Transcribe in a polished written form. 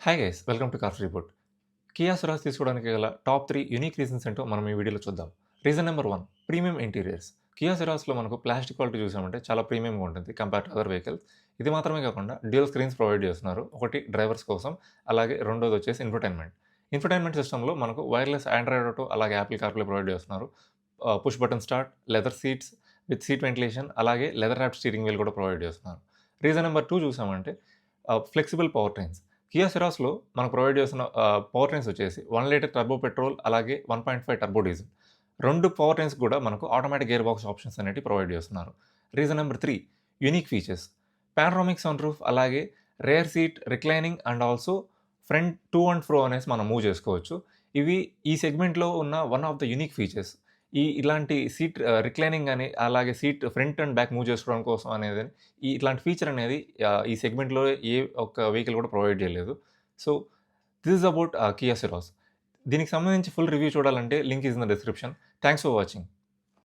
Hi guys welcome to cars report. Kia Siraj తీసుకోవడానికి గల top 3 unique reasons ఏంటో మనం ఈ వీడియోలో చూద్దాం. Reason number 1 premium interiors. Kia సిరాజ్‌లో మనకు ప్లాస్టిక్ క్వాలిటీ చూసామంటే చాలా ప్రీమియంగా ఉంటుంది కంపేర్ టు అదర్ వెహికల్స్. ఇది మాత్రమే కాకుండా డ్యూయల్ స్క్రీన్స్ ప్రొవైడ్ చేస్తున్నారు. ఒకటి డ్రైవర్స్ కోసం, అలాగే రెండోది వచ్చేసి ఇన్ఫోటైన్మెంట్. ఇన్ఫోటైన్మెంట్ సిస్టమ్‌లో మనకు వైర్‌లెస్ ఆండ్రాయిడ్ ఆటో అలాగే యాపిల్ కార్‌ప్లే ప్రొవైడ్ చేస్తున్నారు. Push button start, leather seats with seat ventilation అలాగే లెదర్ ర్యాప్డ్ స్టీరింగ్ వీల్ కూడా ప్రొవైడ్ చేస్తున్నారు. రీజన్ నెంబర్ 2 చూసామంటే ఫ్లెక్సిబుల్ పవర్ ట్రైన్స్. కియా సిరాస్‌లో మనకు ప్రొవైడ్ చేస్తున్న పవర్ ట్రైన్స్ వచ్చేసి 1 లీటర్ టర్బో పెట్రోల్ అలాగే 1.5 టర్బో డీజిల్. 2 పవర్ ట్రైన్స్ కూడా మనకు ఆటోమేటిక్ గేర్ బాక్స్ ఆప్షన్స్ అనేటివి ప్రొవైడ్ చేస్తున్నారు. Reason number 3 unique features. Panoramic sunroof అలాగే rear seat reclining and also front to and fro అనేసి మనం మూవ్ చేసుకోవచ్చు. ఇవి ఈ సెగ్మెంట్‌లో ఉన్న one of the unique features. ఇలాంటి సీట్ రిక్లైనింగ్ అని అలాగే seat front and back move చేసుకోవడం కోసం అనేది ఇట్లాంటి ఫీచర్ అనేది ఈ సెగ్మెంట్‌లో ఏ ఒక్క వెహికల్ కూడా ప్రొవైడ్ చేయలేదు. So, this is about Kia Syros. దీనికి సంబంధించి ఫుల్ రివ్యూ చూడాలంటే link is in the description. Thanks for watching.